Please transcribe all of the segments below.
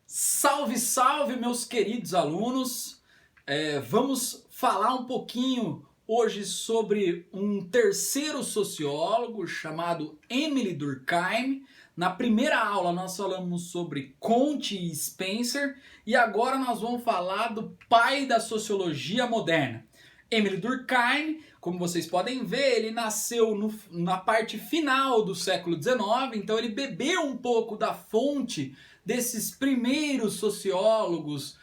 Salve, salve, meus queridos alunos! Vamos falar um pouquinho hoje sobre um terceiro sociólogo chamado Emile Durkheim. Na primeira aula nós falamos sobre Comte e Spencer e agora nós vamos falar do pai da sociologia moderna. Emile Durkheim, como vocês podem ver, ele nasceu na parte final do século XIX, então ele bebeu um pouco da fonte desses primeiros sociólogos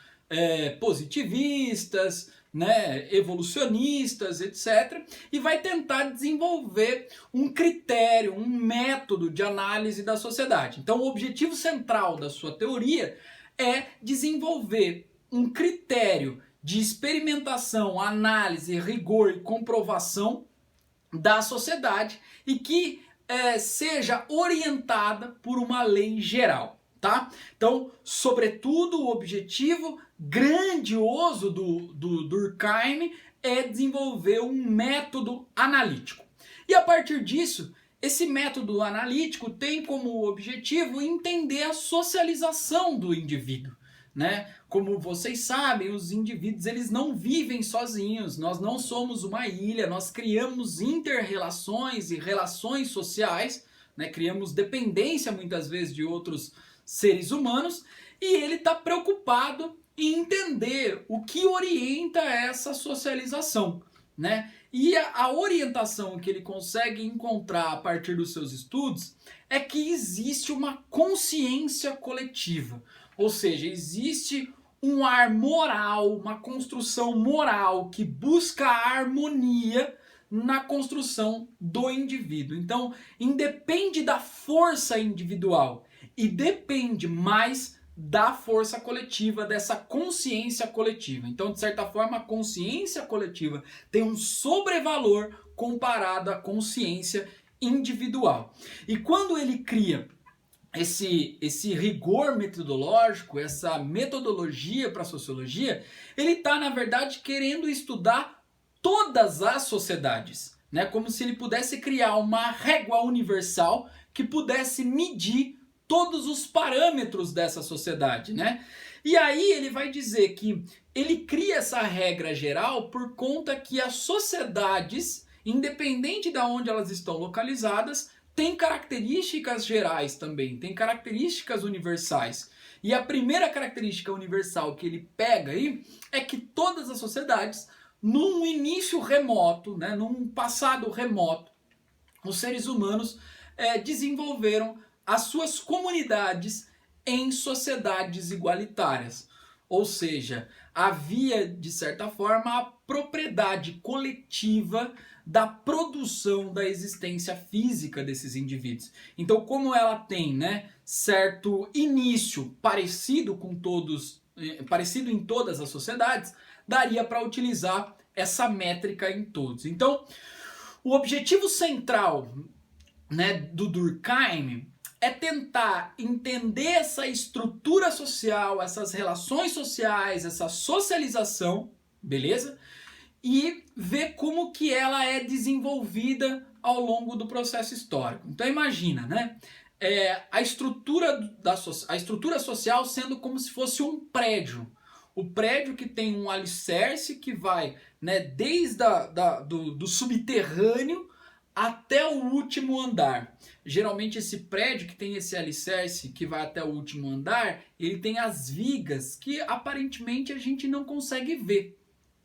positivistas, né, evolucionistas, etc. E vai tentar desenvolver um critério, um método de análise da sociedade. Então o objetivo central da sua teoria é desenvolver um critério de experimentação, análise, rigor e comprovação da sociedade e que seja orientada por uma lei geral. Tá? Então, sobretudo, o objetivo grandioso do Durkheim é desenvolver um método analítico. E a partir disso, esse método analítico tem como objetivo entender a socialização do indivíduo. Né? Como vocês sabem, os indivíduos eles não vivem sozinhos, nós não somos uma ilha, nós criamos inter-relações e relações sociais, né? Criamos dependência muitas vezes de outros seres humanos e ele está preocupado em entender o que orienta essa socialização. Né? E a orientação que ele consegue encontrar a partir dos seus estudos é que existe uma consciência coletiva. Ou seja, existe um ar moral, uma construção moral que busca a harmonia na construção do indivíduo. Então, independe da força individual e depende mais da força coletiva, dessa consciência coletiva. Então, de certa forma, a consciência coletiva tem um sobrevalor comparado à consciência individual. E quando ele cria esse rigor metodológico, essa metodologia para a sociologia, ele está, na verdade, querendo estudar todas as sociedades, né? Como se ele pudesse criar uma régua universal que pudesse medir todos os parâmetros dessa sociedade, né? E aí ele vai dizer que ele cria essa regra geral por conta que as sociedades, independente de onde elas estão localizadas, tem características gerais também, tem características universais. E a primeira característica universal que ele pega aí é que todas as sociedades, num início remoto, né, num passado remoto, os seres humanos desenvolveram as suas comunidades em sociedades igualitárias. Ou seja, havia, de certa forma, a propriedade coletiva da produção da existência física desses indivíduos. Então, como ela tem, né, certo início parecido com todos, parecido em todas as sociedades, daria para utilizar essa métrica em todos. Então, o objetivo central, né, do Durkheim é tentar entender essa estrutura social, essas relações sociais, essa socialização, beleza? E ver como que ela é desenvolvida ao longo do processo histórico. Então imagina, né? A estrutura social sendo como se fosse um prédio. O prédio que tem um alicerce que vai, né, desde do subterrâneo até o último andar. Geralmente esse prédio que tem esse alicerce que vai até o último andar, ele tem as vigas que aparentemente a gente não consegue ver.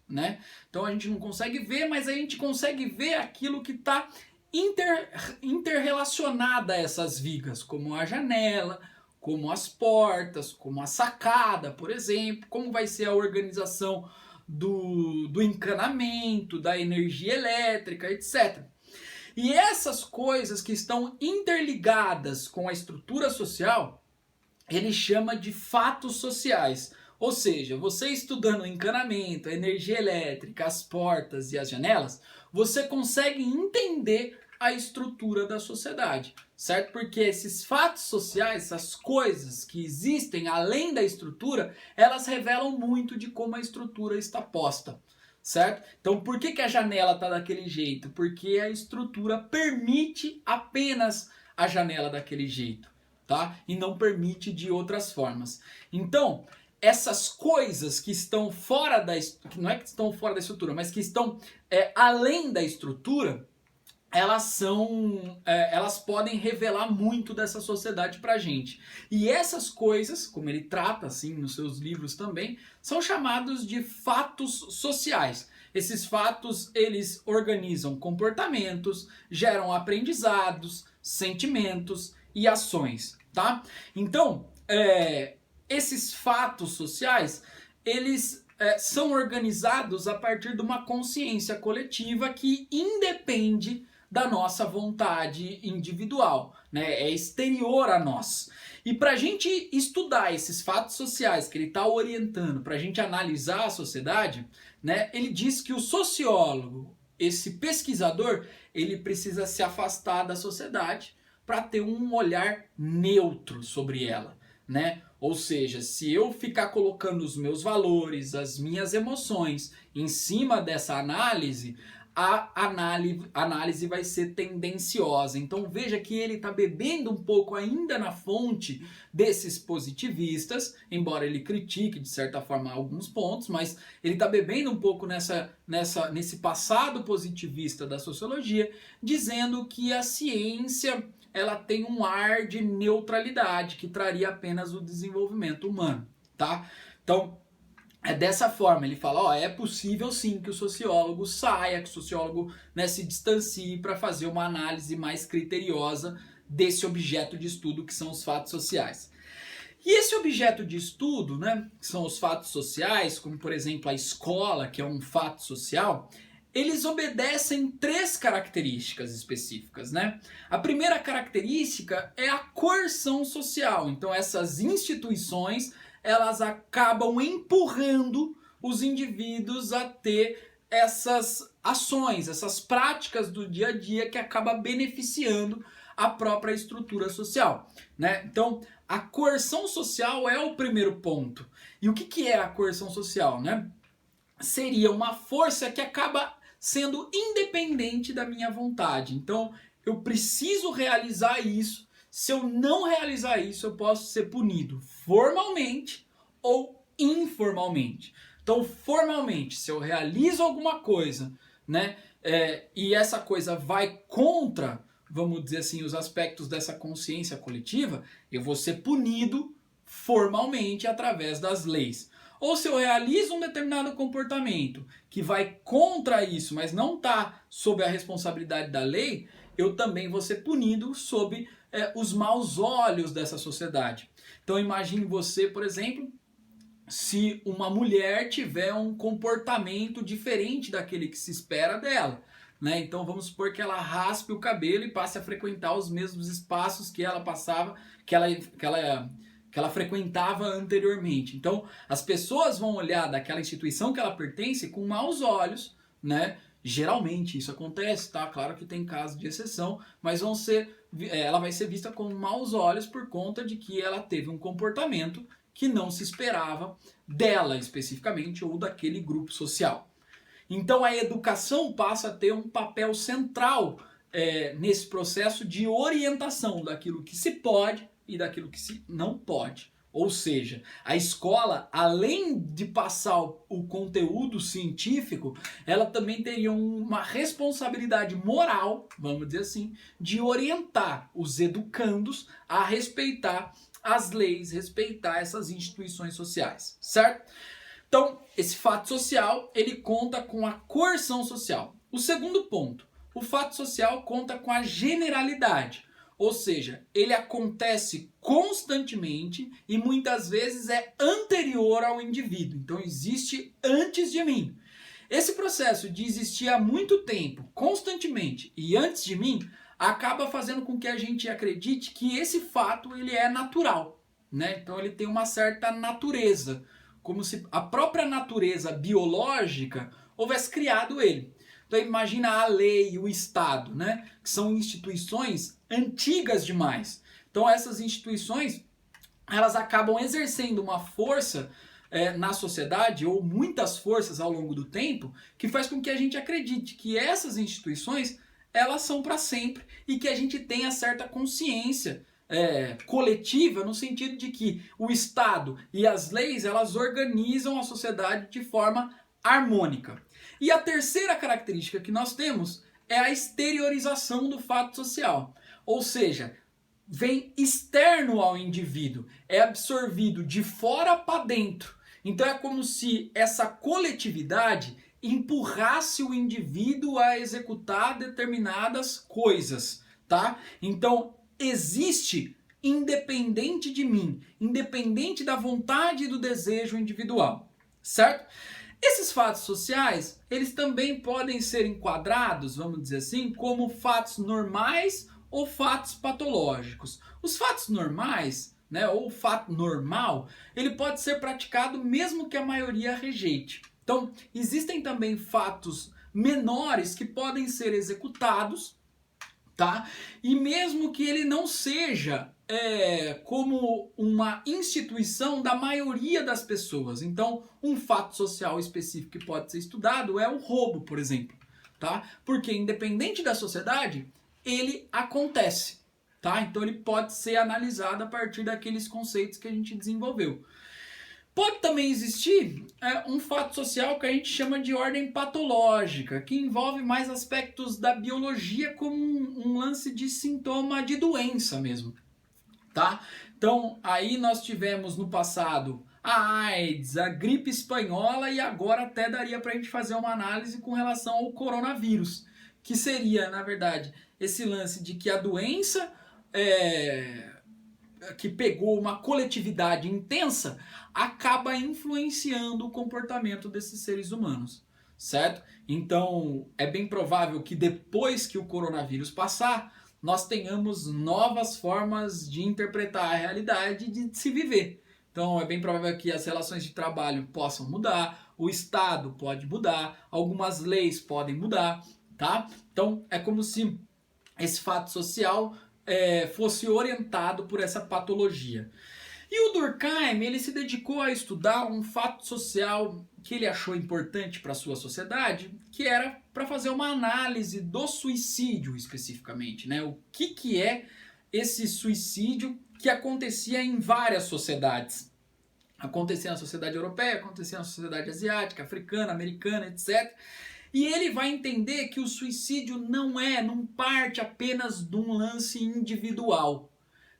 Né? Então a gente não consegue ver, mas a gente consegue ver aquilo que está interrelacionado a essas vigas, como a janela, como as portas, como a sacada, por exemplo, como vai ser a organização do encanamento, da energia elétrica, etc. E essas coisas que estão interligadas com a estrutura social, ele chama de fatos sociais. Ou seja, você estudando o encanamento, a energia elétrica, as portas e as janelas, você consegue entender a estrutura da sociedade, certo? Porque esses fatos sociais, essas coisas que existem além da estrutura, elas revelam muito de como a estrutura está posta. Certo? Então por que a janela está daquele jeito? Porque a estrutura permite apenas a janela daquele jeito. tá? E não permite de outras formas. Então, essas coisas que estão fora da... não é que estão fora da estrutura, mas que estão além da estrutura, elas podem revelar muito dessa sociedade pra gente. E essas coisas, como ele trata assim nos seus livros também, são chamados de fatos sociais. Esses fatos, eles organizam comportamentos, geram aprendizados, sentimentos e ações, tá? Então, esses fatos sociais, eles são organizados a partir de uma consciência coletiva que independe da nossa vontade individual, né? É exterior a nós. E para a gente estudar esses fatos sociais que ele está orientando, para a gente analisar a sociedade, né? Ele diz que o sociólogo, esse pesquisador, ele precisa se afastar da sociedade para ter um olhar neutro sobre ela, né? Ou seja, se eu ficar colocando os meus valores, as minhas emoções em cima dessa análise, a análise vai ser tendenciosa. Então veja que ele está bebendo um pouco ainda na fonte desses positivistas, embora ele critique de certa forma alguns pontos, mas ele está bebendo um pouco nesse passado positivista da sociologia, dizendo que a ciência ela tem um ar de neutralidade que traria apenas o desenvolvimento humano, tá? Então, é dessa forma, ele fala, é possível sim que o sociólogo saia, que o sociólogo, né, se distancie para fazer uma análise mais criteriosa desse objeto de estudo que são os fatos sociais. E esse objeto de estudo, né, que são os fatos sociais, como por exemplo a escola, que é um fato social, eles obedecem 3 características específicas, né? A primeira característica é a coerção social. Então essas instituições, elas acabam empurrando os indivíduos a ter essas ações, essas práticas do dia a dia que acaba beneficiando a própria estrutura social, né? Então, a coerção social é o primeiro ponto. E o que é a coerção social, né? Seria uma força que acaba sendo independente da minha vontade. Então, eu preciso realizar isso. Se eu não realizar isso, eu posso ser punido formalmente ou informalmente. Então, formalmente, se eu realizo alguma coisa, né, e essa coisa vai contra, vamos dizer assim, os aspectos dessa consciência coletiva, eu vou ser punido formalmente através das leis. Ou se eu realizo um determinado comportamento que vai contra isso, mas não está sob a responsabilidade da lei, eu também vou ser punido sob os maus olhos dessa sociedade. Então imagine você, por exemplo, se uma mulher tiver um comportamento diferente daquele que se espera dela, né? Então vamos supor que ela raspe o cabelo e passe a frequentar os mesmos espaços que ela passava, que ela frequentava anteriormente. Então as pessoas vão olhar daquela instituição que ela pertence com maus olhos, né? Geralmente isso acontece, tá? Claro que tem casos de exceção, mas ela vai ser vista com maus olhos por conta de que ela teve um comportamento que não se esperava dela especificamente ou daquele grupo social. Então a educação passa a ter um papel central nesse processo de orientação daquilo que se pode e daquilo que se não pode. Ou seja, a escola, além de passar o conteúdo científico, ela também teria uma responsabilidade moral, vamos dizer assim, de orientar os educandos a respeitar as leis, respeitar essas instituições sociais, certo? Então, esse fato social, ele conta com a coerção social. O segundo ponto, o fato social conta com a generalidade. Ou seja, ele acontece constantemente e muitas vezes é anterior ao indivíduo. Então existe antes de mim. Esse processo de existir há muito tempo, constantemente e antes de mim, acaba fazendo com que a gente acredite que esse fato ele é natural, né? Então ele tem uma certa natureza, como se a própria natureza biológica houvesse criado ele. Então imagina a lei e o Estado, né? Que são instituições antigas demais. Então essas instituições, elas acabam exercendo uma força na sociedade, ou muitas forças ao longo do tempo, que faz com que a gente acredite que essas instituições, elas são para sempre e que a gente tenha certa consciência coletiva, no sentido de que o Estado e as leis, elas organizam a sociedade de forma harmônica. E a terceira característica que nós temos é a exteriorização do fato social. Ou seja, vem externo ao indivíduo, é absorvido de fora para dentro. Então é como se essa coletividade empurrasse o indivíduo a executar determinadas coisas, tá? Então existe independente de mim, independente da vontade e do desejo individual, certo? Esses fatos sociais, eles também podem ser enquadrados, vamos dizer assim, como fatos normais ou fatos patológicos. Os fatos normais, né, ou o fato normal, ele pode ser praticado mesmo que a maioria rejeite. Então, existem também fatos menores que podem ser executados, tá? E mesmo que ele não seja como uma instituição da maioria das pessoas. Então, um fato social específico que pode ser estudado é o roubo, por exemplo, tá? Porque independente da sociedade, ele acontece, tá? Então ele pode ser analisado a partir daqueles conceitos que a gente desenvolveu. Pode também existir um fato social que a gente chama de ordem patológica, que envolve mais aspectos da biologia como um lance de sintoma de doença mesmo, tá? Então aí nós tivemos no passado a AIDS, a gripe espanhola e agora até daria para a gente fazer uma análise com relação ao coronavírus, que seria, na verdade, esse lance de que a doença que pegou uma coletividade intensa acaba influenciando o comportamento desses seres humanos, certo? Então é bem provável que depois que o coronavírus passar, nós tenhamos novas formas de interpretar a realidade e de se viver. Então é bem provável que as relações de trabalho possam mudar, o Estado pode mudar, algumas leis podem mudar, tá? Então é como se esse fato social fosse orientado por essa patologia. E o Durkheim, ele se dedicou a estudar um fato social que ele achou importante para a sua sociedade, que era para fazer uma análise do suicídio especificamente, né? O que é esse suicídio que acontecia em várias sociedades. Acontecia na sociedade europeia, acontecia na sociedade asiática, africana, americana, etc. E ele vai entender que o suicídio não parte apenas de um lance individual,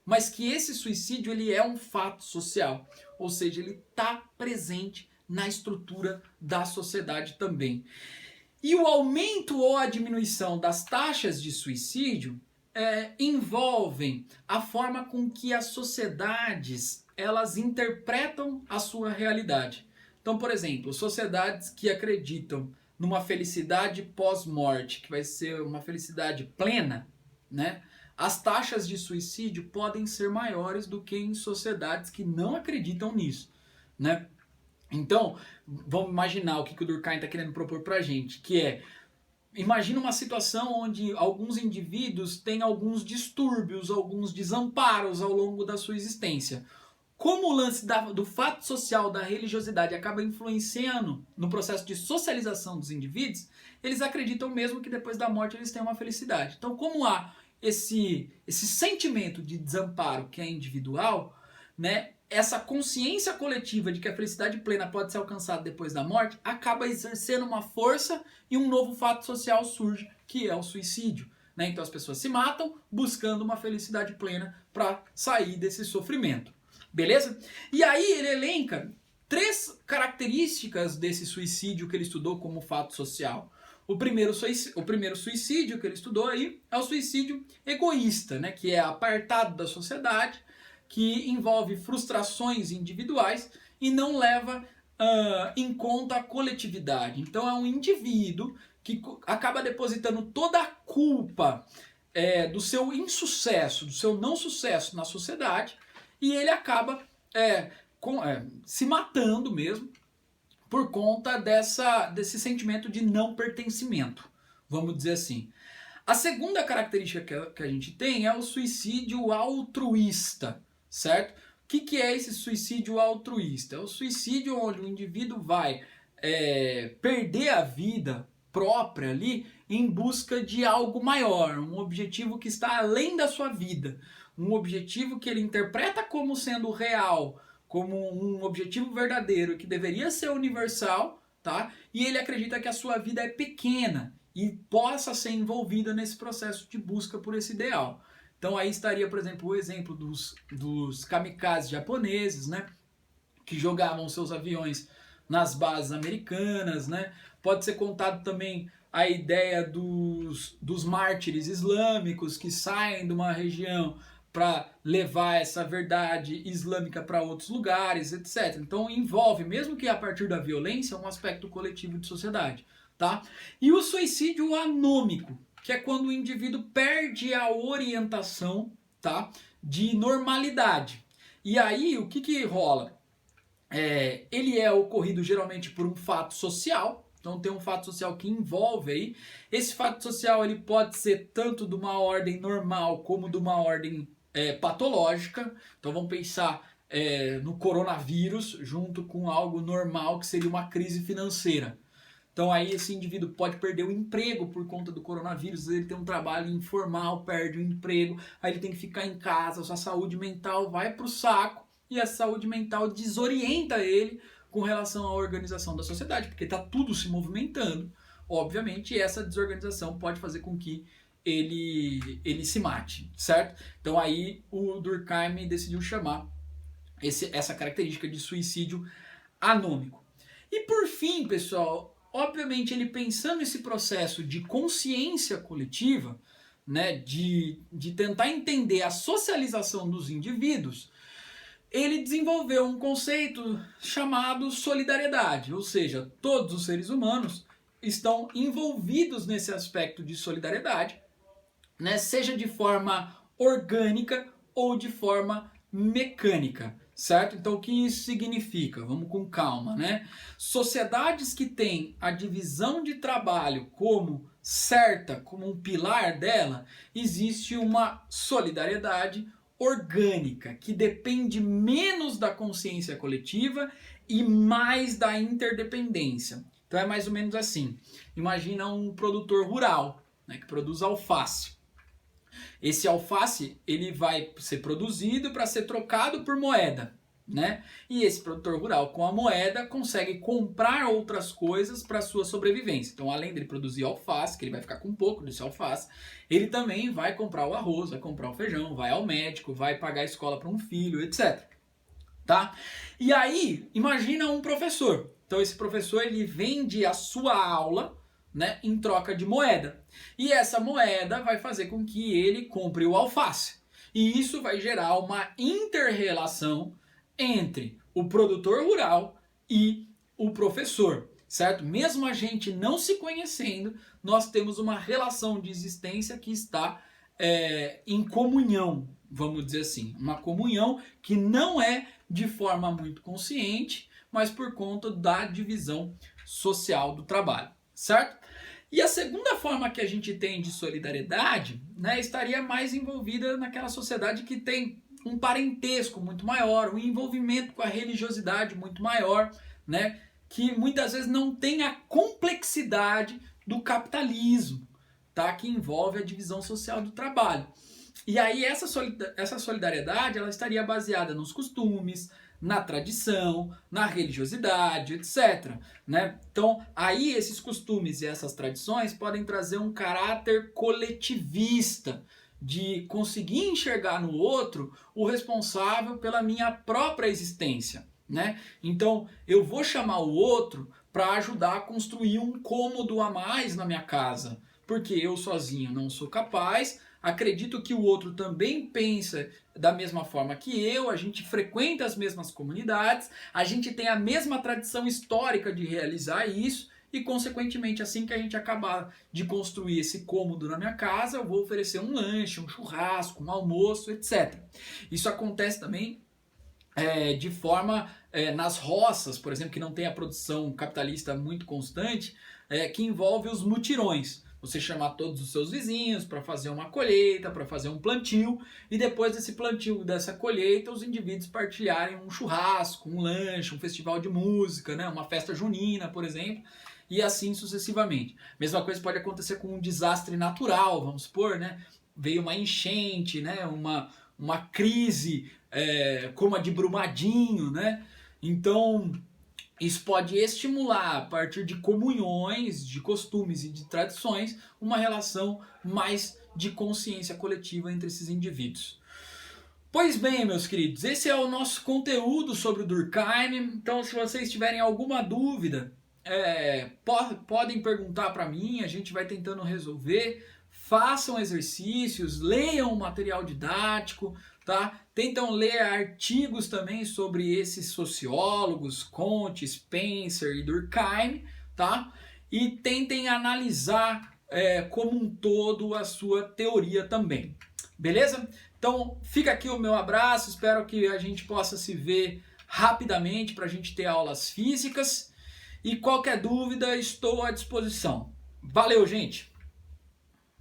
mas que esse suicídio ele é um fato social, ou seja, ele está presente na estrutura da sociedade também. E o aumento ou a diminuição das taxas de suicídio envolvem a forma com que as sociedades elas interpretam a sua realidade. Então, por exemplo, sociedades que acreditam numa felicidade pós-morte, que vai ser uma felicidade plena, né? As taxas de suicídio podem ser maiores do que em sociedades que não acreditam nisso, né? Então, vamos imaginar o que o Durkheim está querendo propor para a gente, que é, imagina uma situação onde alguns indivíduos têm alguns distúrbios, alguns desamparos ao longo da sua existência. Como o lance do fato social, da religiosidade acaba influenciando no processo de socialização dos indivíduos, eles acreditam mesmo que depois da morte eles têm uma felicidade. Então, como há esse sentimento de desamparo que é individual, né, essa consciência coletiva de que a felicidade plena pode ser alcançada depois da morte, acaba exercendo uma força e um novo fato social surge, que é o suicídio. Né? Então as pessoas se matam buscando uma felicidade plena para sair desse sofrimento. Beleza? E aí ele elenca 3 características desse suicídio que ele estudou como fato social. O primeiro suicídio que ele estudou aí é o suicídio egoísta, né? Que é apartado da sociedade, que envolve frustrações individuais e não leva em conta a coletividade. Então é um indivíduo que acaba depositando toda a culpa do seu insucesso, do seu não sucesso na sociedade, e ele acaba se matando mesmo por conta desse sentimento de não pertencimento, vamos dizer assim. A segunda característica que a gente tem é o suicídio altruísta, certo? O que é esse suicídio altruísta? É o suicídio onde o indivíduo vai perder a vida própria ali em busca de algo maior, um objetivo que está além da sua vida. um objetivo que ele interpreta como sendo real, como um objetivo verdadeiro que deveria ser universal, tá? E ele acredita que a sua vida é pequena e possa ser envolvida nesse processo de busca por esse ideal. Então aí estaria, por exemplo, o exemplo dos kamikazes japoneses, né? Que jogavam seus aviões nas bases americanas, né? Pode ser contado também a ideia dos mártires islâmicos que saem de uma região para levar essa verdade islâmica para outros lugares, etc. Então envolve, mesmo que a partir da violência, um aspecto coletivo de sociedade, tá? E o suicídio anômico, que é quando o indivíduo perde a orientação, tá, de normalidade. E aí o que rola? Ele é ocorrido geralmente por um fato social. Então tem um fato social que envolve aí. Esse fato social ele pode ser tanto de uma ordem normal como de uma ordem patológica. Então vamos pensar no coronavírus junto com algo normal que seria uma crise financeira. Então aí esse indivíduo pode perder o emprego por conta do coronavírus, ele tem um trabalho informal, perde o emprego, aí ele tem que ficar em casa, sua saúde mental vai pro saco e a saúde mental desorienta ele com relação à organização da sociedade, porque está tudo se movimentando, obviamente, e essa desorganização pode fazer com que ele se mate, certo? Então aí o Durkheim decidiu chamar essa característica de suicídio anômico. E por fim, pessoal, obviamente ele pensando nesse processo de consciência coletiva, né, de tentar entender a socialização dos indivíduos, ele desenvolveu um conceito chamado solidariedade, ou seja, todos os seres humanos estão envolvidos nesse aspecto de solidariedade, né, seja de forma orgânica ou de forma mecânica, certo? Então o que isso significa? Vamos com calma, né? Sociedades que têm a divisão de trabalho como certa, como um pilar dela, existe uma solidariedade orgânica, que depende menos da consciência coletiva e mais da interdependência. Então é mais ou menos assim. Imagina um produtor rural, né, que produz alface. Esse alface ele vai ser produzido para ser trocado por moeda, né? E esse produtor rural com a moeda consegue comprar outras coisas para sua sobrevivência. Então, além dele produzir alface, que ele vai ficar com um pouco desse alface, ele também vai comprar o arroz, vai comprar o feijão, vai ao médico, vai pagar a escola para um filho, etc. Tá? E aí, imagina um professor. Então, esse professor ele vende a sua aula, né, em troca de moeda. E essa moeda vai fazer com que ele compre o alface. E isso vai gerar uma inter-relação entre o produtor rural e o professor, certo? Mesmo a gente não se conhecendo, nós temos uma relação de existência que está em comunhão, vamos dizer assim. Uma comunhão que não é de forma muito consciente, mas por conta da divisão social do trabalho, certo? E a segunda forma que a gente tem de solidariedade, né, estaria mais envolvida naquela sociedade que tem um parentesco muito maior, um envolvimento com a religiosidade muito maior, né, que muitas vezes não tem a complexidade do capitalismo, tá, que envolve a divisão social do trabalho. E aí essa solidariedade ela estaria baseada nos costumes, na tradição, na religiosidade, etc. Né? Então, aí esses costumes e essas tradições podem trazer um caráter coletivista, de conseguir enxergar no outro o responsável pela minha própria existência. Né? Então, eu vou chamar o outro para ajudar a construir um cômodo a mais na minha casa, porque eu sozinho não sou capaz. Acredito que o outro também pensa da mesma forma que eu, a gente frequenta as mesmas comunidades, a gente tem a mesma tradição histórica de realizar isso e, consequentemente, assim que a gente acabar de construir esse cômodo na minha casa, eu vou oferecer um lanche, um churrasco, um almoço, etc. Isso acontece também de forma nas roças, por exemplo, que não tem a produção capitalista muito constante, que envolve os mutirões. Você chamar todos os seus vizinhos para fazer uma colheita, para fazer um plantio, e depois desse plantio, dessa colheita, os indivíduos partilharem um churrasco, um lanche, um festival de música, né? Uma festa junina, por exemplo, e assim sucessivamente. Mesma coisa pode acontecer com um desastre natural, vamos supor, né? Veio uma enchente, né? uma crise como a de Brumadinho, né? Então, isso pode estimular, a partir de comunhões, de costumes e de tradições, uma relação mais de consciência coletiva entre esses indivíduos. Pois bem, meus queridos, esse é o nosso conteúdo sobre o Durkheim. Então, se vocês tiverem alguma dúvida, podem perguntar para mim, a gente vai tentando resolver. Façam exercícios, leiam o material didático, tá? Tentam ler artigos também sobre esses sociólogos, Comte, Spencer e Durkheim, tá? E tentem analisar como um todo a sua teoria também, beleza? Então fica aqui o meu abraço, espero que a gente possa se ver rapidamente para a gente ter aulas físicas e qualquer dúvida estou à disposição. Valeu, gente!